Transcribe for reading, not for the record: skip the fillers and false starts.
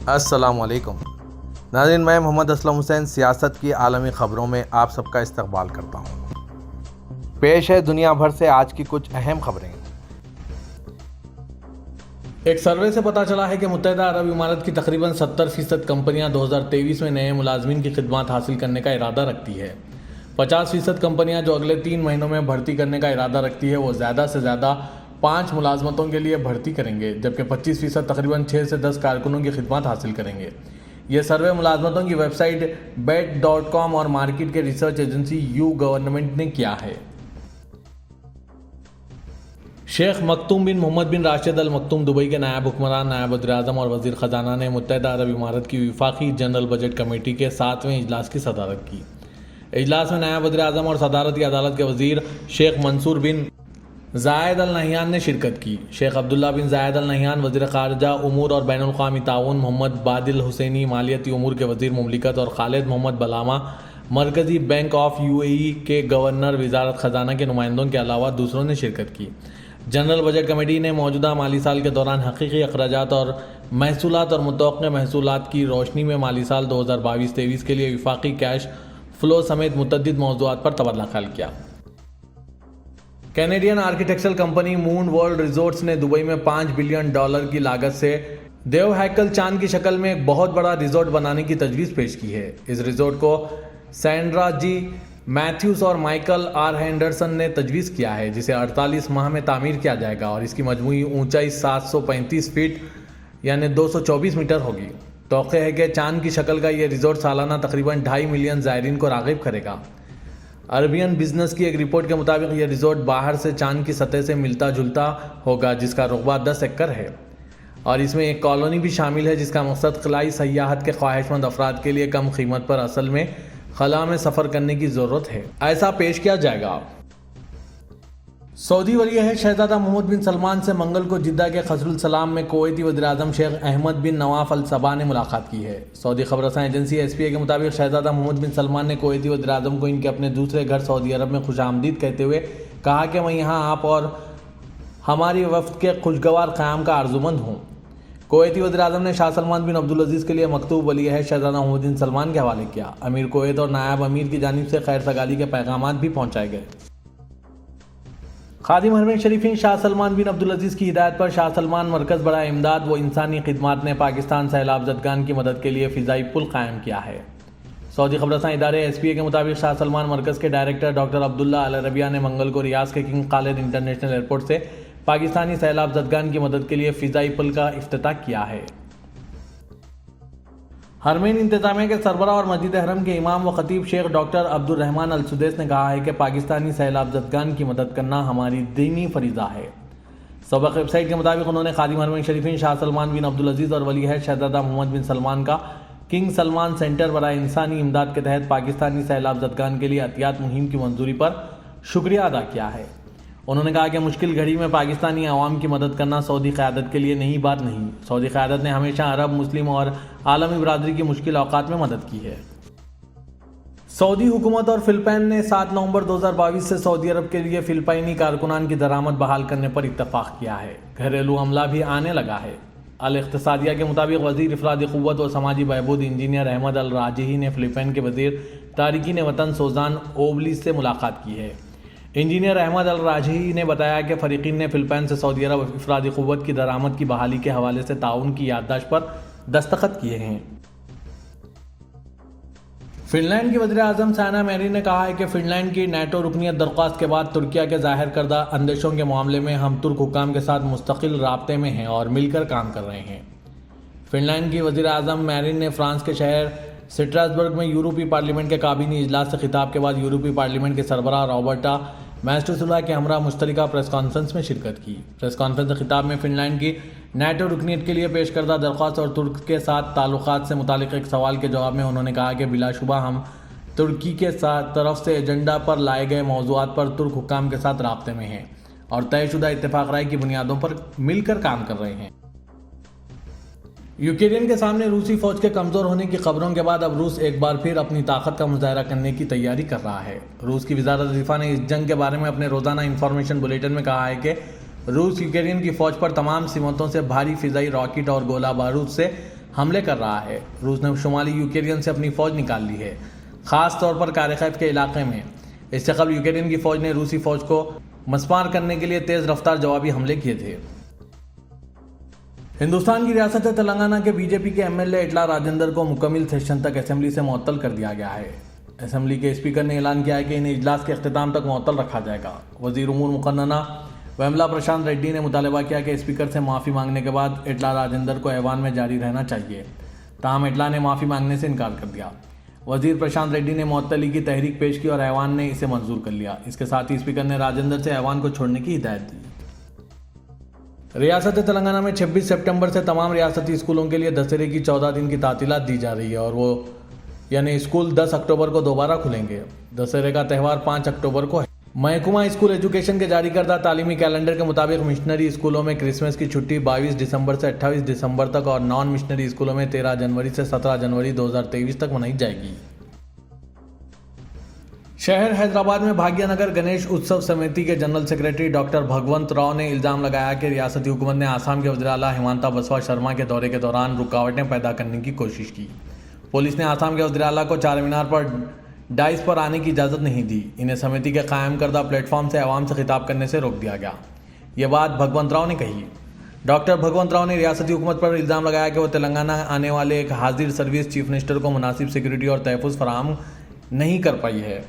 السلام علیکم ناظرین، میں محمد اسلم حسین سیاست کی عالمی خبروں میں آپ سب کا استقبال کرتا ہوں۔ پیش ہے دنیا بھر سے آج کی کچھ اہم خبریں۔ ایک سروے سے پتہ چلا ہے کہ متحدہ عرب امارات کی تقریباً 70% کمپنیاں 2023 میں نئے ملازمین کی خدمات حاصل کرنے کا ارادہ رکھتی ہے۔ 50% کمپنیاں جو اگلے 3 مہینوں میں بھرتی کرنے کا ارادہ رکھتی ہے وہ زیادہ سے زیادہ 5 ملازمتوں کے لیے بھرتی کریں گے، جبکہ 25% تقریباً 6 سے 10 کارکنوں کی خدمات حاصل کریں گے۔ یہ سروے ملازمتوں کی ویب سائٹ bet.com اور مارکیٹ کے ریسرچ ایجنسی یو گورنمنٹ نے کیا ہے۔ شیخ مکتوم بن محمد بن راشد ال مکتوم دبئی کے نائب حکمران، نائب وزیر اعظم اور وزیر خزانہ نے متحدہ عرب امارات کی وفاقی جنرل بجٹ کمیٹی کے 7ویں اجلاس کی صدارت کی۔ اجلاس میں نائب وزیر اعظم اور صدارتی عدالت کے وزیر شیخ منصور بن زائد ال نہیان نے شرکت کی۔ شیخ عبداللہ بن زائد ال نہیان وزیر خارجہ امور اور بین الاقوامی تعاون، محمد بادل حسینی مالیاتی امور کے وزیر مملکت اور خالد محمد بلامہ مرکزی بینک آف UAE کے گورنر وزارت خزانہ کے نمائندوں کے علاوہ دوسروں نے شرکت کی۔ جنرل بجٹ کمیٹی نے موجودہ مالی سال کے دوران حقیقی اخراجات اور محصولات اور متوقع محصولات کی روشنی میں مالی سال 2022-23 کے لیے وفاقی کیش فلو سمیت متعدد موضوعات پر تبادلہ خیال کیا۔ کینیڈین آرکیٹیکچرل کمپنی مون ورلڈ ریزورٹس نے دبئی میں $5 بلین کی لاگت سے دیو ہیکل چاند کی شکل میں ایک بہت بڑا ریزورٹ بنانے کی تجویز پیش کی ہے۔ اس ریزورٹ کو سینڈرا جی میتھیوز اور مائیکل آر ہینڈرسن نے تجویز کیا ہے، جسے 48 ماہ میں تعمیر کیا جائے گا اور اس کی مجموعی اونچائی 735 فٹ یعنی 224 میٹر ہوگی۔ توقع ہے کہ چاند کی شکل کا یہ ریزورٹ سالانہ تقریباً 2.5 ملین زائرین کو راغب کرے گا۔ عربین بزنس کی ایک رپورٹ کے مطابق یہ ریزورٹ باہر سے چاند کی سطح سے ملتا جلتا ہوگا، جس کا رقبہ 10 ایکڑ ہے، اور اس میں ایک کالونی بھی شامل ہے جس کا مقصد خلائی سیاحت کے خواہش مند افراد کے لیے کم قیمت پر اصل میں خلا میں سفر کرنے کی ضرورت ہے ایسا پیش کیا جائے گا۔ سعودی ولی عہد شہزادہ محمد بن سلمان سے منگل کو جدہ کے قصر السلام میں کویتی وزیر اعظم شیخ احمد بن نواف ال صباح نے ملاقات کی ہے۔ سعودی خبر رساں ایجنسی SPA کے مطابق شہزادہ محمد بن سلمان نے کویتی وزیر اعظم کو ان کے اپنے دوسرے گھر سعودی عرب میں خوش آمدید کہتے ہوئے کہا کہ میں یہاں آپ اور ہماری وفد کے خوشگوار قیام کا آرزومند ہوں۔ کویتی وزیر اعظم نے شاہ سلمان بن عبدالعزیز کے لیے مکتوب ولی عہد شہزادہ محمد بن سلمان کے حوالے کیا۔ امیر کویت اور نائب امیر کی جانب سے خیر سگالی کے پیغامات بھی پہنچائے گئے۔ خادم حرمین شریفین شاہ سلمان بن عبدالعزیز کی ہدایت پر شاہ سلمان مرکز برائے امداد و انسانی خدمات نے پاکستان سیلاب زدگان کی مدد کے لیے فضائی پل قائم کیا ہے۔ سعودی خبر رساں ادارے SPA کے مطابق شاہ سلمان مرکز کے ڈائریکٹر ڈاکٹر عبداللہ العربیہ نے منگل کو ریاض کے کنگ خالد انٹرنیشنل ایئرپورٹ سے پاکستانی سیلاب زدگان کی مدد کے لیے فضائی پل کا افتتاح کیا ہے۔ حرمین انتظامیہ کے سربراہ اور مسجد حرم کے امام و خطیب شیخ ڈاکٹر عبد الرحمن السدیس نے کہا ہے کہ پاکستانی سیلاب زدگان کی مدد کرنا ہماری دینی فریضہ ہے۔ سبق ویب سائٹ کے مطابق انہوں نے خادم حرمین شریفین شاہ سلمان بن عبدالعزیز اور ولی عہد شہزادہ محمد بن سلمان کا کنگ سلمان سینٹر برائے انسانی امداد کے تحت پاکستانی سیلاب زدگان کے لیے عطیات مہم کی منظوری پر شکریہ ادا کیا ہے۔ انہوں نے کہا کہ مشکل گھڑی میں پاکستانی عوام کی مدد کرنا سعودی قیادت کے لیے نئی بات نہیں۔ سعودی قیادت نے ہمیشہ عرب، مسلم اور عالمی برادری کی مشکل اوقات میں مدد کی ہے۔ سعودی حکومت اور فلپائن نے 7 نومبر 2022 سے سعودی عرب کے لیے فلپائنی کارکنان کی درآمد بحال کرنے پر اتفاق کیا ہے۔ گھریلو عملہ بھی آنے لگا ہے۔ الاقتصادیہ کے مطابق وزیر افرادی قوت و سماجی بہبود انجینئر احمد الراجحی نے فلپائن کے وزیر تارکین وطن سوزان اوبلیس سے ملاقات کی ہے۔ انجینئر احمد الراجحی نے بتایا کہ فریقین نے فلپائن سے سعودی عرب افرادی قوت کی درآمد کی بحالی کے حوالے سے تعاون کی یادداشت پر دستخط کیے ہیں۔ فن لینڈ کی وزیر اعظم سائنا میرین نے کہا ہے کہ فن لینڈ کی نیٹو رکنیت درخواست کے بعد ترکیہ کے ظاہر کردہ اندیشوں کے معاملے میں ہم ترک حکام کے ساتھ مستقل رابطے میں ہیں اور مل کر کام کر رہے ہیں۔ فن لینڈ کی وزیر اعظم میرین نے فرانس کے شہر سٹراسبرگ میں یورپی پارلیمنٹ کے کابینی اجلاس سے خطاب کے بعد یورپی پارلیمنٹ کے سربراہ روبرٹا میسٹوسولا کے ہمراہ مشترکہ پریس کانفرنس میں شرکت کی۔ پریس کانفرنس کے خطاب میں فن لینڈ کی نیٹو رکنیت کے لیے پیش کردہ درخواست اور ترک کے ساتھ تعلقات سے متعلق ایک سوال کے جواب میں انہوں نے کہا کہ بلا شبہ ہم ترکی کے طرف سے ایجنڈا پر لائے گئے موضوعات پر ترک حکام کے ساتھ رابطے میں ہیں اور طے شدہ اتفاق رائے کی بنیادوں پر مل کر کام کر رہے ہیں۔ یوکرین کے سامنے روسی فوج کے کمزور ہونے کی خبروں کے بعد اب روس ایک بار پھر اپنی طاقت کا مظاہرہ کرنے کی تیاری کر رہا ہے۔ روس کی وزارت دفاع نے اس جنگ کے بارے میں اپنے روزانہ انفارمیشن بلیٹن میں کہا ہے کہ روس یوکرین کی فوج پر تمام سمتوں سے بھاری فضائی راکٹ اور گولہ بارود سے حملے کر رہا ہے۔ روس نے شمالی یوکرین سے اپنی فوج نکال لی ہے، خاص طور پر کارخیف کے علاقے میں۔ اس سے قبل یوکرین کی فوج نے روسی فوج کو مسمار کرنے کے لیے تیز رفتار جوابی حملے کیے تھے۔ ہندوستان کی ریاست تلنگانہ کے بی جے پی کے ایم ایل اے اٹلا راجندر کو مکمل سیشن تک اسمبلی سے معطل کر دیا گیا ہے۔ اسمبلی کے اسپیکر نے اعلان کیا ہے کہ انہیں اجلاس کے اختتام تک معطل رکھا جائے گا۔ وزیر امور مقننہ ویملا پرشانت ریڈی نے مطالبہ کیا کہ اسپیکر سے معافی مانگنے کے بعد اٹلا راجندر کو ایوان میں جاری رہنا چاہیے، تاہم اٹلا نے معافی مانگنے سے انکار کر دیا۔ وزیر پرشانت ریڈی نے معطلی کی تحریک پیش کی اور ایوان نے اسے منظور کر لیا۔ اس کے ساتھ ہی اسپیکر نے راجندر سے ایوان کو چھوڑنے کی ہدایت دی۔ ریاست تلنگانہ میں 26 سپٹمبر سے تمام ریاستی اسکولوں کے لیے دسہرے کی 14 دن کی تعطیلات دی جا رہی ہے اور وہ اسکول 10 اکتوبر کو دوبارہ کھلیں گے۔ دسہرے کا تہوار 5 اکتوبر کو ہے۔ محکمہ اسکول ایجوکیشن کے جاری کردہ تعلیمی کیلنڈر کے مطابق مشنری اسکولوں میں کرسمس کی چھٹی 22 دسمبر سے 28 دسمبر تک اور نان مشنری اسکولوں میں 13 جنوری سے 17 جنوری 2023 تک منائی جائے گی۔ شہر حیدرآباد میں بھاگیہ نگر گنیش اتسو سمیتی کے جنرل سیکرٹری ڈاکٹر بھگونت راؤ نے الزام لگایا کہ ریاستی حکومت نے آسام کے وزیر اعلیٰ ہمانتا بسوا شرما کے دورے کے دوران رکاوٹیں پیدا کرنے کی کوشش کی۔ پولیس نے آسام کے وزیر اعلیٰ کو چار مینار پر ڈائس پر آنے کی اجازت نہیں دی۔ انہیں سمیتی کے قائم کردہ پلیٹ فارم سے عوام سے خطاب کرنے سے روک دیا گیا۔ یہ بات بھگونت راؤ نے کہی۔ ڈاکٹر بھگونت راؤ نے ریاستی حکومت پر الزام لگایا کہ وہ تلنگانہ آنے والے ایک حاضر سروس چیف منسٹر کو مناسب سیکورٹی اور تحفظ فراہم نہیں کر پائی ہے۔